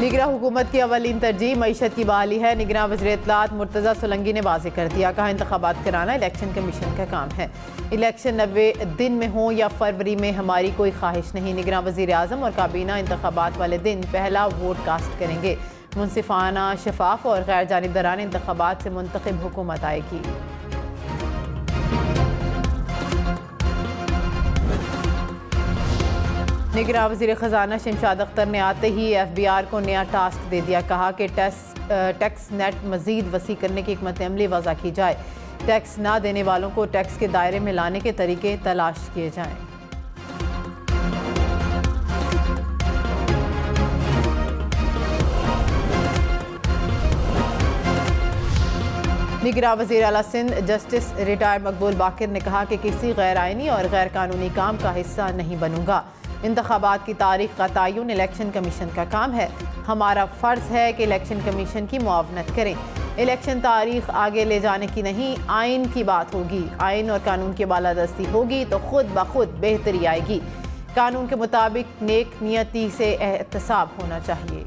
निगरां हुकूमत की अवलीन तरजीह मईशत की बहाली है। निगरां वज़ीर इत्तलात मुर्तज़ा सोलंकी ने वाज़ेह कर दिया, कहा इंतखाबात कराना इलेक्शन कमीशन का काम है। इलेक्शन 90 दिन में हो या फरवरी में हमारी कोई ख्वाहिश नहीं। निगरां वज़ीर आज़म और काबीना इंतखाबात वाले दिन पहला वोट कास्ट करेंगे। मुनसिफाना, शफाफ और गैर जानिबदाराना इंतखाबात से मुंतखब हुकूमत आएगी। निगरां वज़ीर ख़जाना शमशाद अख्तर ने आते ही FBR को नया टास्क दे दिया, कहा कि टैक्स नेट मज़ीद वसी करने की हिकमत अमली वज़ा की जाए। टैक्स ना देने वालों को टैक्स के दायरे में लाने के तरीके तलाश किए जाएँ। निगरां वज़ीर आला सिंध जस्टिस रिटायर्ड मकबूल बाकिर ने कहा कि किसी गैर आइनी और गैर कानूनी काम का हिस्सा नहीं बनूंगा। इंतखाबात की तारीख का तयन इलेक्शन कमीशन का काम है। हमारा फ़र्ज़ है कि इलेक्शन कमीशन की मुआवनत करें। इलेक्शन तारीख आगे ले जाने की नहीं, आइन की बात होगी। आइन और कानून की बालादस्ती होगी तो खुद ब खुद बेहतरी आएगी। कानून के मुताबिक नेक नियति से एहतसाब होना चाहिए।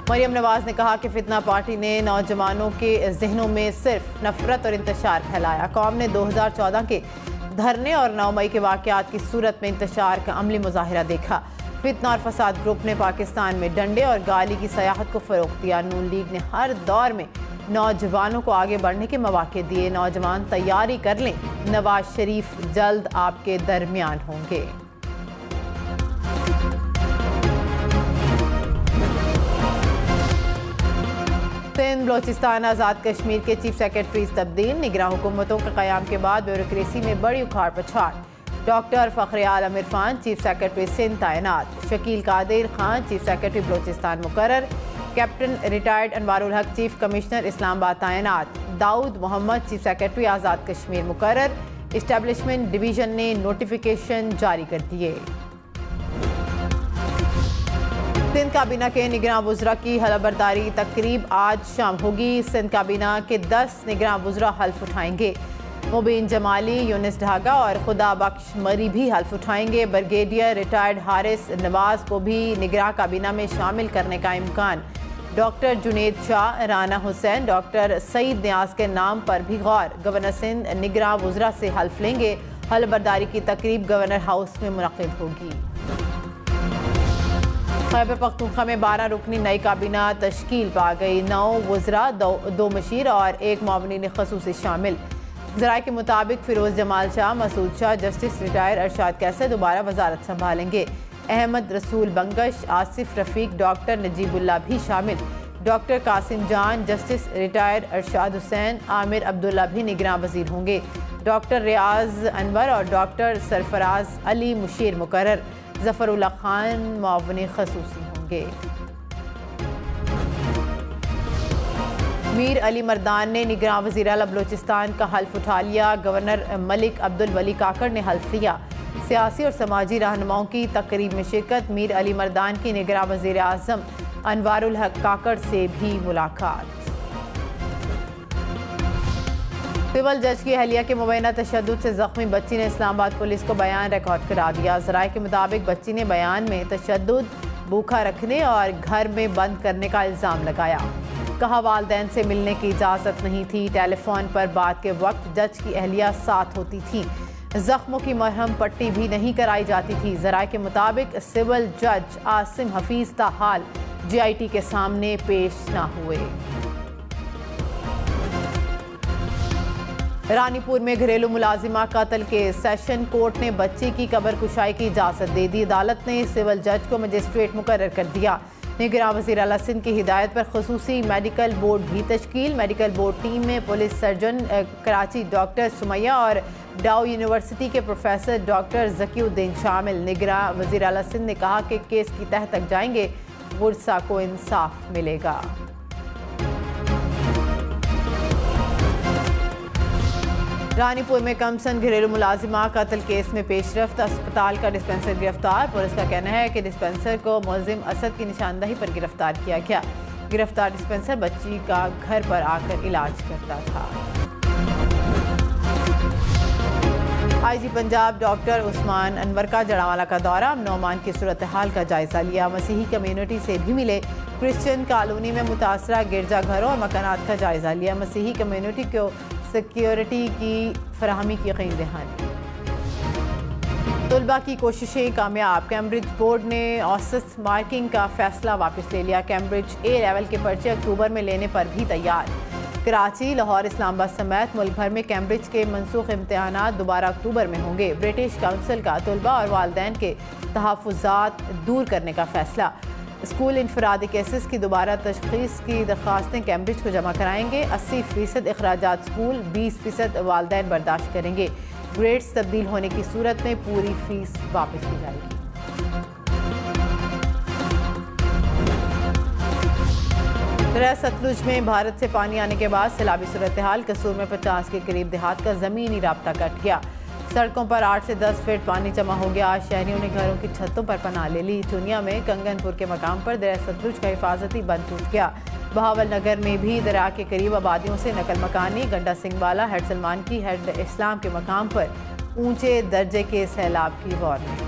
मरियम नवाज ने कहा कि फितना पार्टी ने नौजवानों के जहनों में सिर्फ नफरत और इंतशार फैलाया। कौम ने 2014 के धरने और 9 मई के वाक़यात की सूरत में इंतशार का अमली मुजाहिरा देखा। फितना और फसाद ग्रुप ने पाकिस्तान में डंडे और गाली की सयाहत को फ़रोग़ दिया। नून लीग ने हर दौर में नौजवानों को आगे बढ़ने के मौके दिए। नौजवान तैयारी कर लें, नवाज शरीफ जल्द आपके दरमियान होंगे। सिंध बलोचिस्तान आज़ाद कश्मीर के चीफ सेक्रेटरी तब्दील। निगरां हुकूमतों के क़याम के बाद ब्यूरोक्रेसी में बड़ी उखाड़ पछाड़। डॉक्टर फ़ख्र आलम इरफान चीफ सेक्रेटरी सिंध तैनात। शकील कादिर खान चीफ सेक्रेटरी बलोचिस्तान मुकर्रर। कैप्टन रिटायर्ड अनवारुल हक चीफ कमिश्नर इस्लामाबाद तैनात। दाऊद मोहम्मद चीफ सेक्रेटरी आज़ाद कश्मीर मुकर्रर। इस्टेब्लिशमेंट डिवीज़न ने नोटिफिकेशन जारी कर दिए। सिंध काबीना के निगरां वुज़रा की हलफबरदारी तकरीब आज शाम होगी। सिंध काबीना के 10 निगरां वुज़रा हल्फ उठाएंगे। मुबीन जमाली, यूनिस ढागा और खुदा बख्श मरी भी हल्फ उठाएंगे। ब्रिगेडियर रिटायर्ड हारिस नवाज को भी निगरां काबीना में शामिल करने का इम्कान। डॉक्टर जुनेद शाह, राना हुसैन, डॉक्टर सईद न्याज के नाम पर भी गौर। गवर्नर सिंध निगरां वुज़रा से हल्फ लेंगे। हलफबरदारी की तकरीब गवर्नर हाउस में मुनक़िद होगी। खैबर पख्तूनख्वा में 12 रुकनी नई काबीना तश्कील पा गई। 9 वुज़रा, 2 मशीर और 1 मुआवनीन ख़ुसूसी शामिल। ज़राए के मुताबिक फ़िरोज़ जमाल शाह, मसूद शाह, जस्टिस रिटायर अरशाद कैसे दोबारा वजारत संभालेंगे। अहमद रसूल बंगश, आसिफ रफ़ीक, डॉक्टर नजीबुल्ला भी शामिल। डॉक्टर कासिम जान, जस्टिस रिटायर अरशाद हुसैन, आमिर अब्दुल्ला भी निगरां वज़ीर होंगे। डॉक्टर रियाज अनवर और डॉक्टर सरफराज अली मुशीर मुकर्रर। ज़फ़रुल्ला खान मुआवनी ख़ुसूसी होंगे। मीर अली मर्दान ने निगरां वज़ीर आला बलोचिस्तान का हल्फ उठा लिया। गवर्नर मलिक अब्दुल वली काकड़ ने हल्फ लिया। सियासी और समाजी रहनुमाओं की तकरीब में शिरकत। मीर अली मर्दान की निगरां वज़ीर आज़म अनवारुल हक काकड़ से भी मुलाकात। सिविल जज की अहलिया के मुबैना तशद्दुद से ज़ख्मी बच्ची ने इस्लामाबाद पुलिस को बयान रिकॉर्ड करा दिया। ज़राए के मुताबिक बच्ची ने बयान में तशद्दुद, भूखा रखने और घर में बंद करने का इल्ज़ाम लगाया। कहा वालिदैन से मिलने की इजाज़त नहीं थी। टेलीफोन पर बात के वक्त जज की अहलिया साथ होती थी। ज़ख्मों की मरहम पट्टी भी नहीं कराई जाती थी। ज़राए के मुताबिक सिविल जज आसिम हफीज़ ताहाल GIT के सामने पेश न हुए। रानीपुर में घरेलू मुलाजिमा कत्ल के सेशन कोर्ट ने बच्ची की कब्र कुशाई की इजाज़त दे दी। अदालत ने सिविल जज को मजिस्ट्रेट मुकर्रर कर दिया। निगरां वज़ीर आला सिंध की हिदायत पर खुसूसी मेडिकल बोर्ड भी तश्कील। मेडिकल बोर्ड टीम में police surgeon Karachi doctor Sumaiya और डाउ यूनिवर्सिटी के प्रोफेसर डॉक्टर ज़कीउद्दीन शामिल। निगरां वज़ीर आला सिंध ने कहा कि केस की तह तक जाएंगे, गुरसा को इंसाफ मिलेगा। रानीपुर में कमसन घरेलू मुलाजिमा कत्ल केस में पेशरफ्त। अस्पताल का डिस्पेंसर गिरफ्तार। पुलिस का कहना है कि डिस्पेंसर को मुलजिम असद की निशानदही पर गिरफ्तार किया गया। गिरफ्तार डिस्पेंसर बच्ची का घर पर आकर इलाज करता था। IG पंजाब डॉक्टर उस्मान अनवर का जड़ावाला का दौरा, नौमान की सूरत हाल का जायजा लिया। मसीही कम्युनिटी से भी मिले, क्रिश्चियन कॉलोनी में मुतासरा गिरजाघरों और मकानात का जायजा लिया। मसीही कम्युनिटी को सिक्योरिटी की फराहमी की यकीन दहानी। तलबा की कोशिशें कामयाब, कैम्ब्रिज बोर्ड ने औसत मार्किंग का फैसला वापस ले लिया। कैम्ब्रिज A लेवल के पर्चे अक्टूबर में लेने पर भी तैयार। कराची, लाहौर, इस्लामाबाद समेत मुल्क भर में कैम्ब्रिज के मनसूख इम्तिहानात दोबारा अक्टूबर में होंगे। ब्रिटिश काउंसिल का तलबा और वालिदैन के तहफ़्फ़ुज़ात दूर करने का फैसला। स्कूल इनफरादी केसेस की दोबारा तशख़ीस की दरख्वास्तें कैम्ब्रिज को जमा कराएंगे। 80% अखराजात स्कूल, 20% वालिदैन बर्दाश्त करेंगे। ग्रेड्स तब्दील होने की सूरत में पूरी फीस वापस की जाएगी। दरिया सतलुज में भारत से पानी आने के बाद सैलाबी सूरत हाल। कसूर में 50 के करीब देहात का ज़मीनी राब्ता कट गया। सड़कों पर 8 से 10 फीट पानी जमा हो गया। शहरियों ने घरों की छतों पर पनाह ले ली। चुनिया में कंगनपुर के मकाम पर दरिया सतलुज का हिफाजती बंद टूट गया। बहावल नगर में भी दरिया के करीब आबादियों से नकल मकानी। गंडा सिंह वाला, हेड सलमान की, हेड इस्लाम के मकाम पर ऊंचे दर्जे के सैलाब की वार्निंग।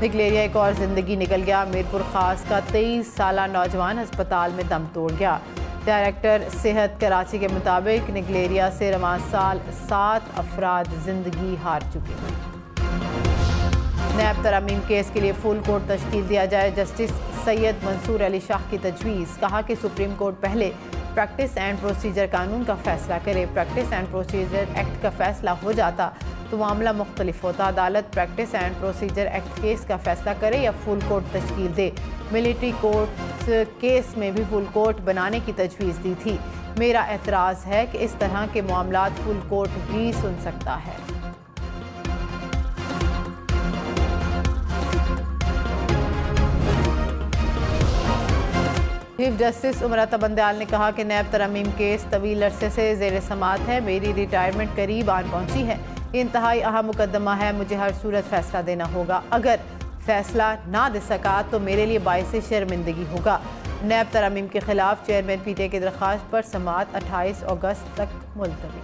निकलेरिया एक और जिंदगी निकल गया। मीरपुर खास का 23 साला नौजवान अस्पताल में दम तोड़ गया। डायरेक्टर सेहत कराची के मुताबिक निकलेरिया से रवां साल 7 अफराद जिंदगी हार चुके हैं। नैब तरमीम केस के लिए फुल कोर्ट तश्कील दिया जाए। जस्टिस सैयद मंसूर अली शाह की तजवीज़। कहा कि सुप्रीम कोर्ट पहले प्रैक्टिस एंड प्रोसीजर कानून का फैसला करे। प्रैक्टिस एंड प्रोसीजर एक्ट का फैसला हो जाता तो मामला मुख्तलिफ होता। अदालत practice and procedure act case का फैसला करे या फुल कोर्ट तश्कील दे। मिलिट्री कोर्ट केस में भी फुल कोर्ट बनाने की तजवीज़ दी थी। मेरा एतराज़ है कि इस तरह के मामलात फुल कोर्ट भी सुन सकता है। चीफ जस्टिस उमरता बंदयाल ने कहा कि नैब तरमीम केस तवील अरसे से ज़ेर समात है। मेरी रिटायरमेंट करीब आन पहुंची है। इंतहाई अहम मुकदमा है। मुझे हर सूरत फैसला देना होगा। अगर फैसला ना दे सका तो मेरे लिए बाइस शर्मिंदगी होगा। नैब तरमीम के खिलाफ चेयरमैन PTA की दरख्वास्त पर समात 28 अगस्त तक मुलतवी।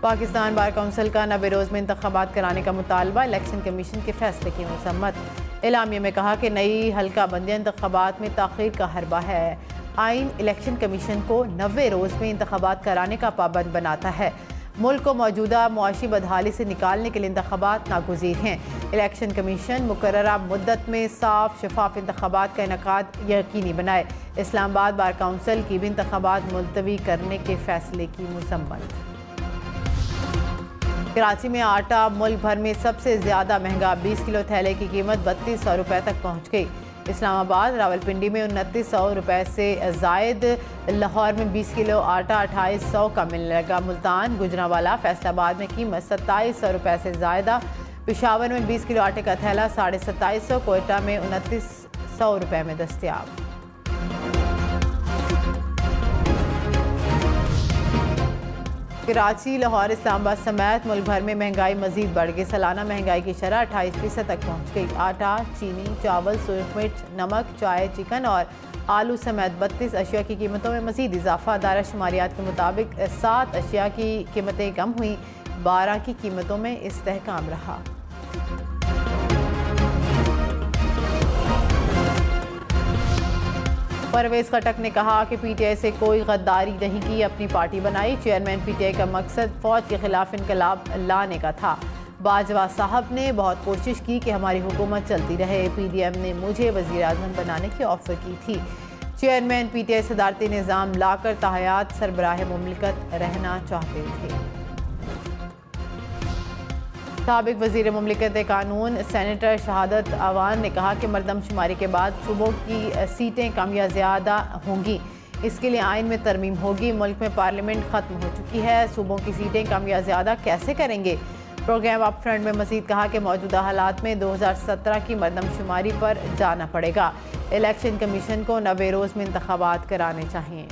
पाकिस्तान बार काउंसिल का नबेरोज़ में इंतखाबात कराने का मुतालबा। इलेक्शन कमीशन के फैसले की मसम्मत। एलामिया में कहा कि नई हल्का बंदी इंतखाबात में ताख़ीर का हरबा है। आइन इलेक्शन कमीशन को 90 रोज़ में इंतखाबात कराने का पाबंद बनाता है। मुल्क को मौजूदा मुआशी बदहाली से निकालने के लिए इंतखाबात नागुज़ीर हैं। इलेक्शन कमीशन मुकर्ररा मुद्दत में साफ शफाफ इंतखाबात का इनेकाद यकीनी बनाए। इस्लामाबाद बार काउंसिल की भी इंतखाबात मुलतवी करने के फैसले की मसम्मत। कराची में आटा मुल्क भर में सबसे ज़्यादा महंगा। 20 किलो थैले की कीमत 3200 रुपये तक पहुँच गई। इस्लामाबाद, रावलपिंडी में 2900 रुपये से जायद। लाहौर में 20 किलो आटा 2800 का मिलने लगा। मुल्तान, गुजरांवाला, फैसलाबाद में कीमत 2700 रुपये से ज़्यादा। पेशावर में 20 किलो आटे का थैला 2750, कोयटा में 2900 रुपये में दस्तियाब। कराची, लाहौर, इस्लामाबाद समेत मुल्क भर में महंगाई मजीद बढ़ गई। सालाना महंगाई की शरह 28% तक पहुँच गई। आटा, चीनी, चावल, सुर्ख मिर्च, नमक, चाय, चिकन और आलू समेत 32 अशिया की कीमतों में मजीद इजाफा। दायरा शुमारियात के मुताबिक 7 अशिया की कीमतें कम हुई, 12 की कीमतों में इस्तेहकाम रहा। परवेज़ खटक ने कहा कि PTI से कोई गद्दारी नहीं की, अपनी पार्टी बनाई। चेयरमैन PTI का मकसद फ़ौज के खिलाफ इनकलाब लाने का था। बाजवा साहब ने बहुत कोशिश की कि हमारी हुकूमत चलती रहे। PDM ने मुझे वज़ीर आज़म बनाने की ऑफ़र की थी। चेयरमैन PTI सदारती निज़ाम लाकर ताहयात सरबराह मुमलिकत रहना चाहते थे। साबिक वज़ीर मुमलिकत कानून सेनेटर शहादत अवान ने कहा कि मरदमशुमारी के बाद सूबों की सीटें कम या ज़्यादा होंगी। इसके लिए आइन में तरमीम होगी। मुल्क में पार्लियामेंट ख़त्म हो चुकी है, सूबों की सीटें कम या ज़्यादा कैसे करेंगे। प्रोग्राम अप फ्रंट में मज़ीद कहा कि मौजूदा हालात में 2017 की मरदमशुमारी पर जाना पड़ेगा। इलेक्शन कमीशन को 90 रोज़ में इंतखाबात कराने चाहिए।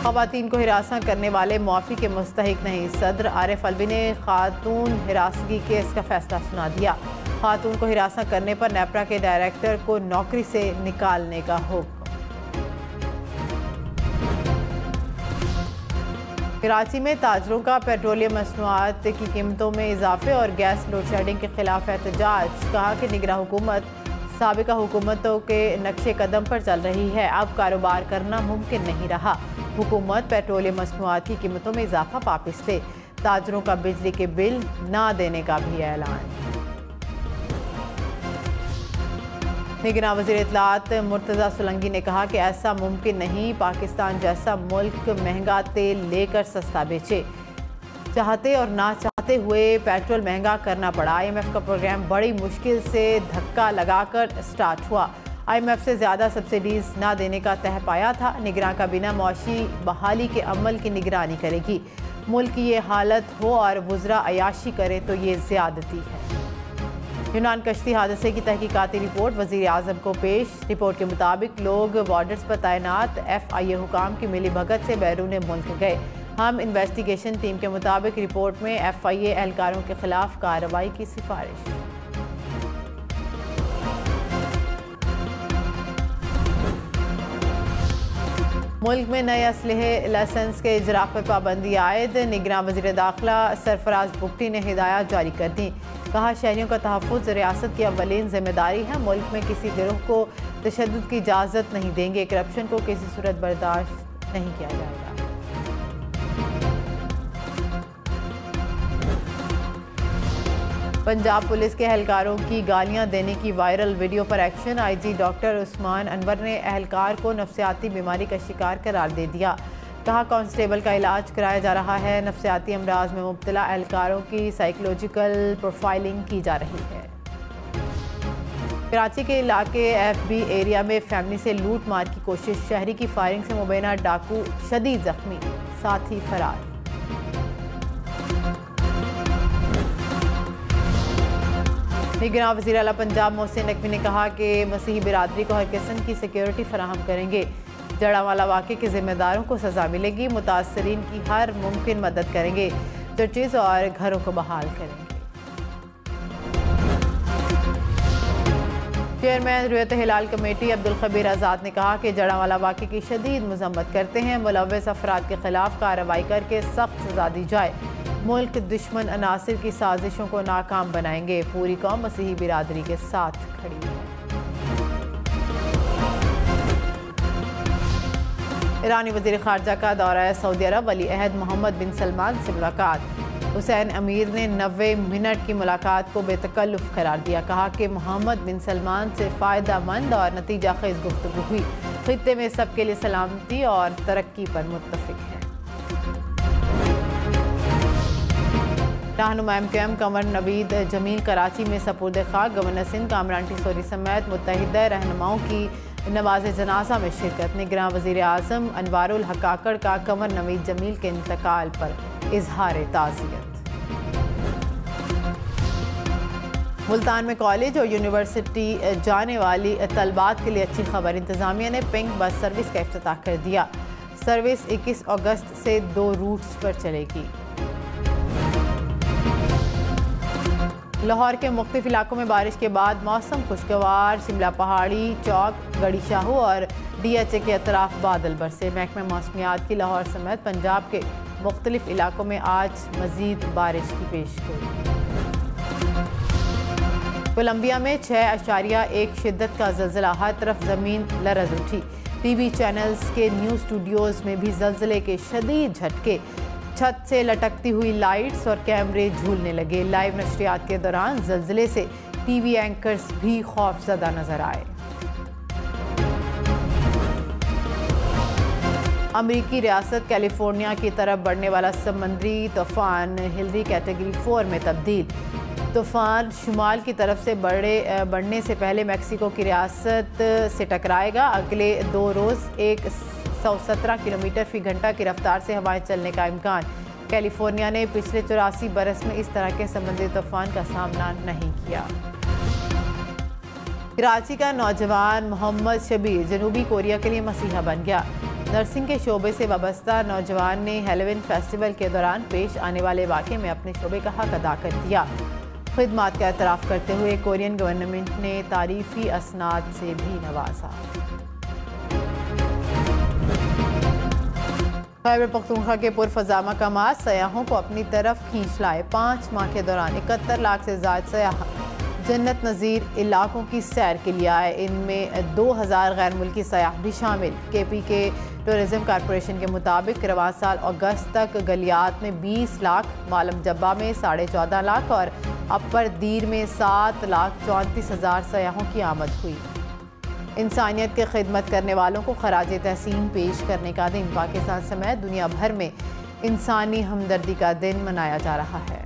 ख़वातीन को हिरासत करने वाले मुआफ़ी के मुस्तहिक नहीं। सदर आरिफ अलवी ने खातून हिरासगी केस का फैसला सुना दिया। खातून को हिरासत करने पर नेपरा के डायरेक्टर को नौकरी से निकालने का हुक्म। कराची में ताजरों का पेट्रोलियम मसनूआत की कीमतों में इजाफे और गैस लोड शेडिंग के खिलाफ एहतजाज। कहा कि निगरा हुकूमत साबिका हुकूमतों के नक्शे कदम पर चल रही है, अब कारोबार करना मुमकिन नहीं रहा। हुकूमत पेट्रोलियम मसनूआत की कीमतों में इजाफा वापस ले। ताजरों का बिजली के बिल ना देने का भी ऐलान। निगरान वज़ीर इत्तलात मुर्तज़ा सुलंगी ने कहा कि ऐसा मुमकिन नहीं, पाकिस्तान जैसा मुल्क महंगा तेल लेकर सस्ता बेचे। चाहते और ना चाहते हुए पेट्रोल महंगा करना पड़ा। IMF का प्रोग्राम बड़ी मुश्किल से धक्का लगाकर स्टार्ट हुआ। IMF से ज़्यादा सब्सिडीज़ ना देने का तय पाया था। निगरान काबीना मुआशी बहाली के अमल की निगरानी करेगी। मुल्क की ये हालत हो और वुज़रा अयाशी करे तो ये ज़्यादती है। यूनान कश्ती हादसे की तहकीकाती रिपोर्ट वज़ीर आज़म को पेश। रिपोर्ट के मुताबिक लोग बॉर्डर्स पर तैनात FIA हुकाम की मिली भगत से बैरून मुल्क गए। हम इन्वेस्टिगेशन टीम के मुताबिक रिपोर्ट में FIA एहलकारों के खिलाफ कार्रवाई की सिफारिश। मुल्क में नए असलहे लाइसेंस के इजरा पर पाबंदी आयद। निगरान वज़ीर दाखिला सरफराज बुगटी ने हिदायत जारी कर दी। कहा शहरियों का तहफ़्फ़ुज़ रियासत की अव्वलीन जिम्मेदारी है। मुल्क में किसी गिरोह को तशद्दुद की इजाज़त नहीं देंगे। करप्शन को किसी सूरत बर्दाश्त नहीं किया जाएगा। पंजाब पुलिस के एहलकारों की गालियां देने की वायरल वीडियो पर action. IG doctor Usman Anwar ने एहलकार को नफ्सियाती बीमारी का शिकार करार दे दिया। कहा कांस्टेबल का इलाज कराया जा रहा है। नफ्सियाती अमराज में मुब्तला एहलकारों की साइकोलॉजिकल प्रोफाइलिंग की जा रही है। कराची के इलाके FB एरिया में फैमिली से लूट मार की कोशिश। शहरी की फायरिंग से मुबैना डाकू शदीद जख्मी, साथी फरार। निगरान वज़ीर आला पंजाब मोहसिन नकवी ने कहा कि मसीही बिरादरी को हर किस्म की सिक्योरिटी फराहम करेंगे। जड़ावाला वाक़े के ज़िम्मेदारों को सज़ा मिलेगी। मुतासरीन की हर मुमकिन मदद करेंगे। चर्चेज़ और घरों को बहाल करेंगे। चेयरमैन रुयत हिलाल कमेटी अब्दुल खबीर आज़ाद ने कहा कि जड़ावाला वाक़े की शदीद मज़म्मत करते हैं। मुलव्वस अफराद के खिलाफ कार्रवाई करके सख्त सज़ा दी जाए। मुल्क दुश्मन अनासिर की साजिशों को नाकाम बनाएंगे। पूरी कौम मसीही बिरादरी के साथ खड़ी है। ईरानी वज़ीर ख़ारजा का दौरा सऊदी अरब। वली अहद मोहम्मद बिन सलमान से मुलाकात। हुसैन अमीर ने 90 मिनट की मुलाकात को बेतकल्लुफ़ करार दिया। कहा कि मोहम्मद बिन सलमान से फ़ायदामंद और नतीजा खेज़ गुफ्तगू हुई। खित्ते में सबके लिए सलामती और तरक्की पर मुत्तफ़िक हैं। रहनुमा MKM कमर नवीद जमील कराची में सपुर्द खाक। गवर्नर सिंध कामरान टिसोरी समेत मुत्तहिदा रहनुमाओं की नमाज जनाजा में शिरकत। निगरान वज़ीर आज़म अनवारुल हक काकड़ का कमर नवीद जमील के इंतकाल पर इजहार ताज़ियत। मुल्तान में कॉलेज और यूनिवर्सिटी जाने वाली तलबात के लिए अच्छी खबर। इंतज़ामिया ने पिंक बस सर्विस का इफ्तिताह कर दिया। सर्विस 21 अगस्त से 2 रूट्स पर चलेगी। लाहौर के मुख्तलिफ इलाकों में बारिश के बाद मौसम खुशगवार। शिमला पहाड़ी, चौक, गड़ी शाहू और DHA के अतराफ बादल बरसे। महकमा मौसमियात की लाहौर समेत पंजाब के मुख्तलिफ इलाकों में आज मज़ीद बारिश की पेशगोई। कोलंबिया में 6.1 शिद्दत का ज़लज़ला। हर तरफ ज़मीन लरज़ उठी। TV चैनल्स के न्यूज़ स्टूडियोज़ में भी ज़लज़ले के शदीद झटके। छत से लटकती हुई लाइट्स और कैमरे झूलने लगे। लाइव नशरियात के दौरान ज़लज़ले से TV एंकर्स भी खौफज़दा नजर आए। अमरीकी रियासत कैलिफोर्निया की तरफ बढ़ने वाला समुद्री तूफ़ान हिलरी कैटेगरी 4 में तब्दील। तूफ़ान शुमाल की तरफ से बढ़ने से पहले मैक्सिको की रियासत से टकराएगा। अगले 2 रोज़ 117 किलोमीटर फ़ी घंटा की रफ्तार से हवाएं चलने का इम्कान। कैलिफोर्निया ने पिछले 84 बरस में इस तरह के समुद्री तूफ़ान का सामना नहीं किया। कराची का नौजवान मोहम्मद शबीर जनूबी कोरिया के लिए मसीहा बन गया। नर्सिंग के शोबे से वाबस्ता नौजवान ने हैलोवीन फेस्टिवल के दौरान पेश आने वाले वाक़े में अपने शोबे का हक अदा कर दिया। खिदमात का एतराफ़ करते हुए कोरियन गवर्नमेंट ने तारीफ़ी असनाद से भी नवाजा। खैबर पख्तूनख्वा के पुरफजा मकामात सयाहों को अपनी तरफ खींच लाए। 5 माह के दौरान 71 लाख से ज़्यादा सयाह जन्नत नज़ीर इलाकों की सैर के लिए आए। इनमें 2000 गैर मुल्की सयाह भी शामिल। KP के टूरिज़म कॉरपोरेशन के मुताबिक रवां साल अगस्त तक गलियात में 20 लाख, मालम जब्बा में 14.5 लाख और अपर दीर में 7,34,000 सयाहों की आमद हुई। इंसानियत की खिदमत करने वालों को खराज तहसीन पेश करने का दिन पाकिस्तान समेत दुनिया भर में इंसानी हमदर्दी का दिन मनाया जा रहा है।